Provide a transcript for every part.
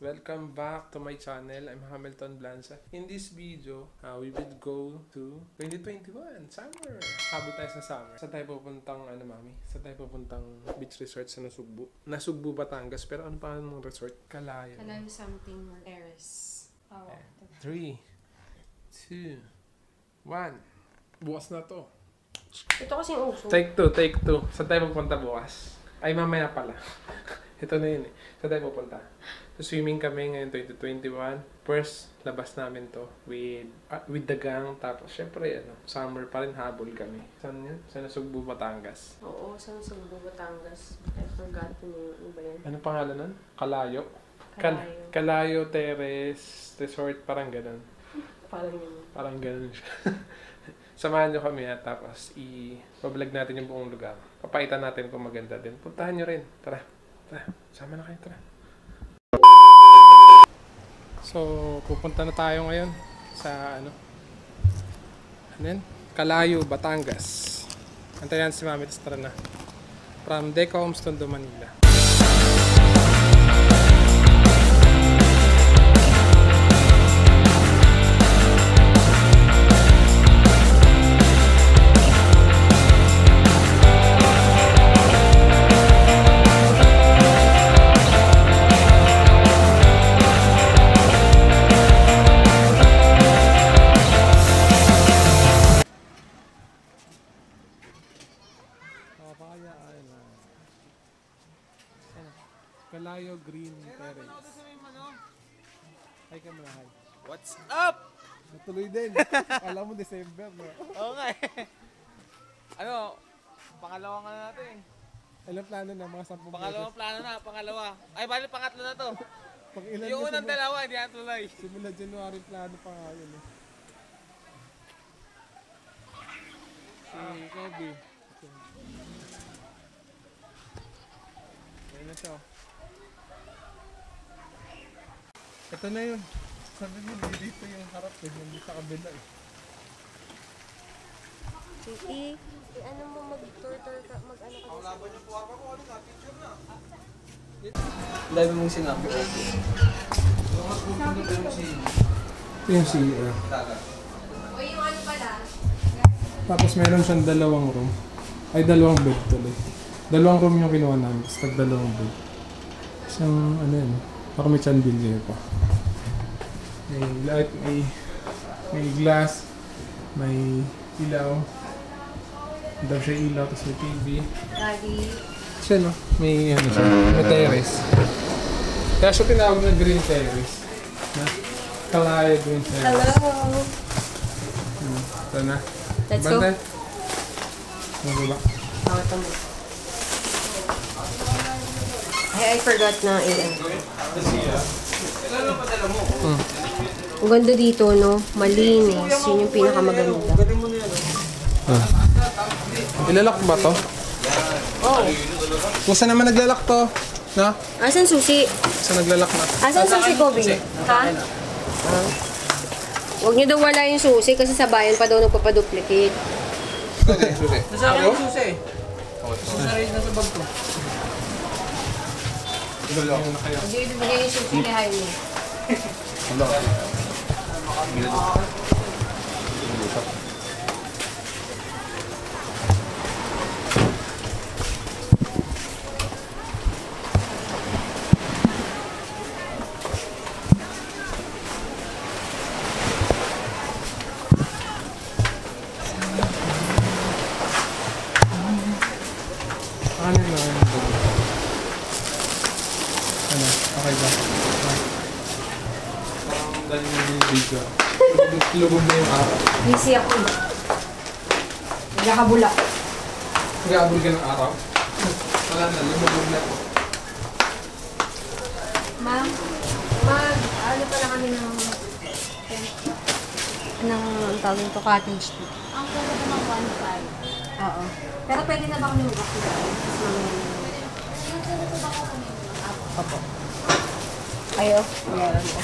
Welcome back to my channel. I'm Hamilton Blanza. In this video, we will go to 2021 summer. Habol tayo sa summer. Saan tayo pupuntang mami? Saan tayo pupuntang beach resort sa Nasugbu? Nasugbu, Batangas. Pero ano pa ang resort? Kalayo. Kalayo something terrace. Oh. 3, 2, 1. Bukas na to. Ito kasi yung uso. Take 2. Saan tayo pupunta bukas? Ay, mamaya pala. Ito na yun eh. Saan tayo pupunta? So, swimming kami ngayon 2021. First, labas namin to with the gang. Tapos, syempre, summer pa rin, habol kami. Saan yun? Sa Nasugbu, Batangas. Oo, sa Nasugbu, Batangas. I forgot yung ba yan? Ano pangalan nun? Kalayo? Kalayo. Kalayo Terrace Resort, parang ganun. Parang yun. Parang ganun siya. Samahan nyo kami at tapos i-vlog natin yung buong lugar. Papaitan natin kung maganda din. Puntahan nyo rin. Tara. Sama na kayo. Tara. So, pupunta na tayo ngayon sa Kalayo, Batangas. Antayan si Mami, tara na. From Deca Homes, Tondo, Manila. Kalayo Green Terrace. Hi ka muna, hi. What's up? Natuloy din. Alam mo, December, no? Oo nga eh. Pangalawa nga natin. Ilang plano na, mga 10 Pangalawang plano na, pangalawa. Ay, bali pangatlo na to. Pang-ilan Yung unang dalawa, hindi yan tuloy. Simula January, plano pa nga yun eh. Si Kobe. Ayun na siya. Ito na yun. Sabi mo, dito yung harap eh. Hindi sa kabila eh. Ano mo mag-tour ka, mag-ano ka? Laban yung puwapa ko, picture na. Dami mong sinabi. Ito yung CR. O yung ano pala? Tapos meron siyang dalawang room. Ay, dalawang bed tuloy. Dalawang room yung kinuha namin. Tapos tag-dalawang bed. Isang yun. Baka may chandelier pa. May light, may glass, may ilaw. Daw siya ilaw, tapos may TV. Daddy. Siya no? May siya. May terrace. Kaya siya tinawag na Green Terrace. Na? Kalayo Green Terrace. Hello! Ito na. Let's go. Bantay. Ano ba? Ito mo. I forgot na Ang ganda dito, no? Malinis. Yun yung pinakamaganda. Ilalak ba to? Oh. Kung saan naman naglalak to? Na? Asan susi? Saan naglalak na? Asan susi, Kobe? Ha? Huwag niyo daw wala yung susi kasi sa bayan pa daw nagpapaduplicate. Susi. Nasa akin yung susi eh. Nasa bag ko. Hindi ibibigay yung susi ni Jaime. Okay ba? Ang dami yung video. Lubog na yung araw. Busy ako. Nagkakabula. Nag-aabol ka ng araw? Wala na, lumubog na ako. Ma'am, ano pala kami ng ang tawag nito, cottage tea. Ang pwede ko ng 1.5. Oo. Pero pwede na ba kami mag-activate? Yung pwede ko ba ako kunin? Opo. Ayo, meron ko.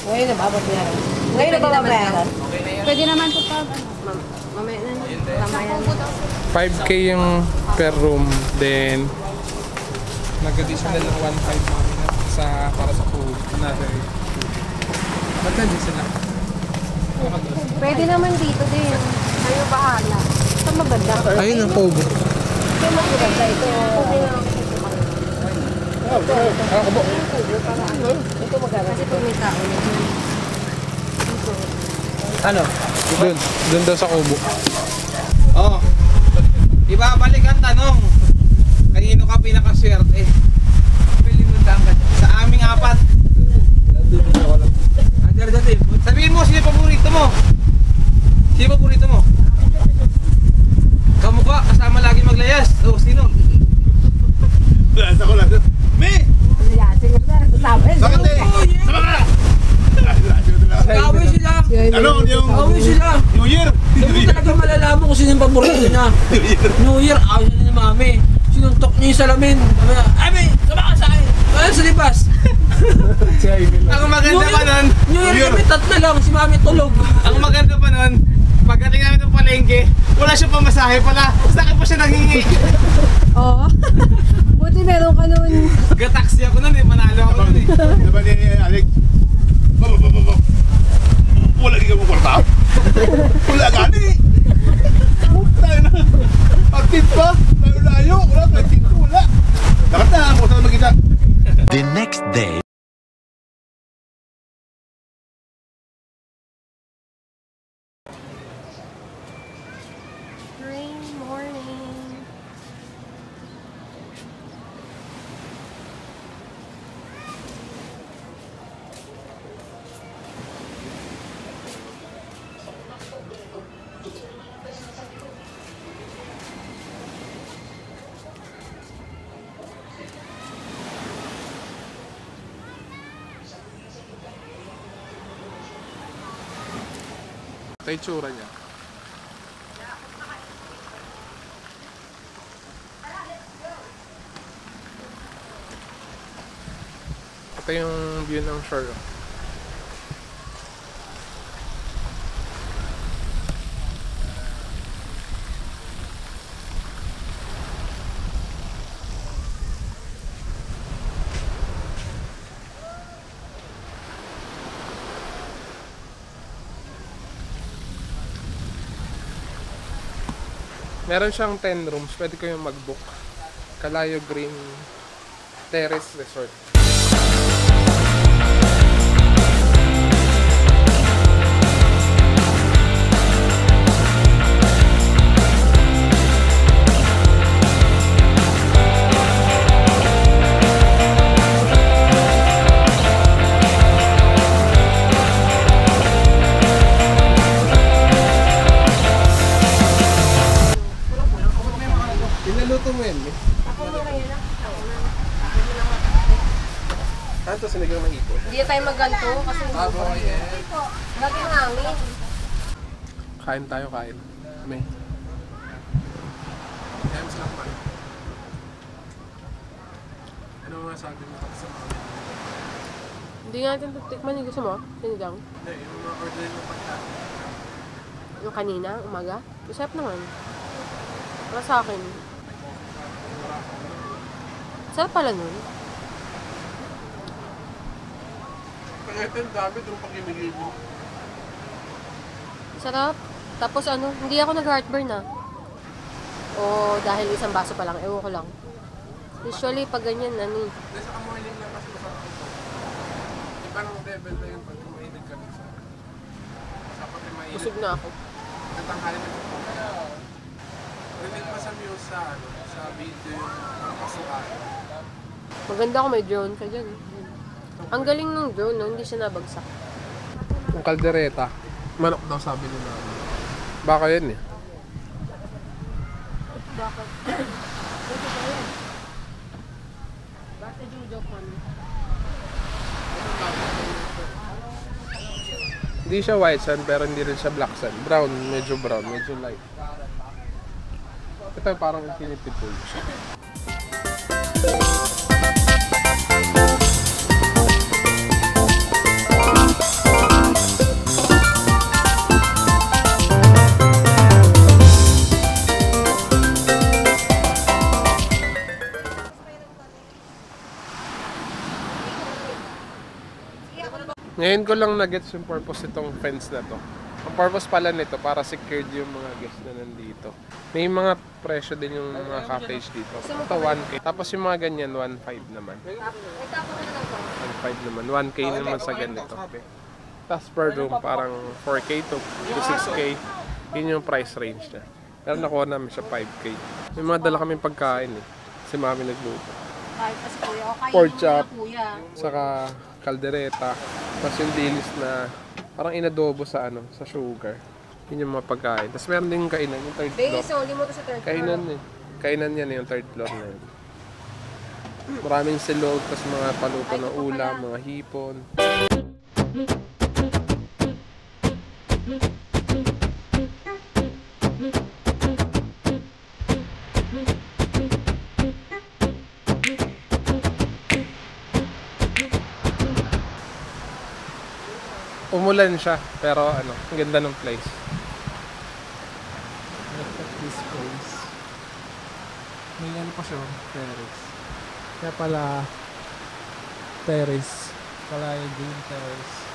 Ngayon na ba meron? Ngayon na ba meron? Pwede naman po pag Mamaya na. Tama yan. 5K yung per room, then nag-additional ng 1.5 namin para sa food. another day. Ba't nandiyan sila? Pwede naman dito din. Kayo bahala. Ito maganda. Ayun ang Kobo. Ito maganda. Ito. Ito maganda. Kasi pag may tao na dyan. Ano? Doon daw sa Kobo. Oh. Ibabalik ang tanong. Kanino ka pinakaswerte? Pilimutan ka. Sa aming apat. Sabihin mo, sino paborito mo? Sino paborito mo? Kamukha, kasama lagi maglayas. Oh, sino? Lasa ko lang. Me! Ano yan? Sige na. Sasabi. Bakit eh? Sama ka! Away sila! Ano yung Away sila! New Year? Hindi mo talaga malalaman kung sino yung paborito niya. New Year, away sila ni Mami. Sinuntok niya yung salamin. Sabi niya, Ami, sama ka sa akin. Wala sa libas. Si Ivy lang. Ang maganda pa nun, New Year kami tatlo lang, si Mami tulog. ang maganda pa nun, pagdating namin ng palengke, wala siyang pamasahe pala. Sa akin pa siya nanghingi. Oo. Buti meron ka nun. Gataxi ako nun eh, panalo ako nun eh. Diba ni Alex? Wala ka mo kwarta? Wala gani! Tayo na! Akit pa! Layo-layo! Wala! Akit ko! Wala! Dapat na! Kung saan magkita? The next day. Rain morning. Ito yung tsura niya. Ito yung view ng shore. Meron siyang 10 rooms. Pwede kayong mag-book. Calayo Green Terrace Resort. Pinaluto mo yan, eh. Ako muna yun ah. Ano to, sinigang na hipon? Hindi na tayo magganto kasi lagi ng hangin. Kain tayo, kain. May. Kaya mas lang man. Ano mga sabi mo sa mga? Hindi nga natin tikman yung gusto mo. Sinigang. Hindi, yung mga order mo pagkain. Yung kanina, umaga. Masarap naman. Para sa akin. Sarap pala nun. Kaya ito yung dami itong pag-imigil mo. Sarap. Tapos ano, hindi ako nag-heartburn na. O dahil isang baso pa lang, ewan ko lang. Usually, pag ganyan, ano eh. Hindi, sa morning lang kasi masarap ito. Ibang level na yun pag kumainag ka rin sa... Dapat yung mainit. Busog na ako. Natanghali na ito. Kaya... Rinig pa sa news sa, ano, sa video yung kasukaan. Maganda kung may drone ka dyan. Ang galing ng drone, no? Hindi siya nabagsak. Yung kaldereta. Manok daw sabi nila. Baka yan eh. Bakit? Bakit yung joke mo? Hindi siya white sand pero hindi rin siya black sand. Brown, medyo light. Ito parang infinity pool. Ngayon ko lang na-gets yung purpose itong fence na to. Ang purpose pala nito para secured yung mga guests na nandito. May mga presyo din yung mga cottage dito. Ito 1K. Tapos yung mga ganyan 1.5 naman. Ay, tapo ko na lang to. 1.5 naman. 1K naman sa ganito. Tapos per room parang 4K to 6K. Yun yung price range na. Pero nakuha namin siya 5K. May mga dala kaming pagkain eh. Si mami nagluto. Kahit pa si kuya. O kayo Pork muna, chop. kuya. Saka kaldereta. Tapos yung dilis na parang inadobo sa sa sugar. Yun yung mga pagkain. Tapos meron din kainan, yung third floor. Base, only mo to sa third floor. Kainan eh. Kainan yan yung third floor na yun. Maraming silog, tapos mga paluto Ay, ng ito ulam, pala. mga hipon. Umulan siya, pero ang ganda ng place. Look at this place. May pa siya, terrace. Kaya pala, terrace. Pala yung green terrace.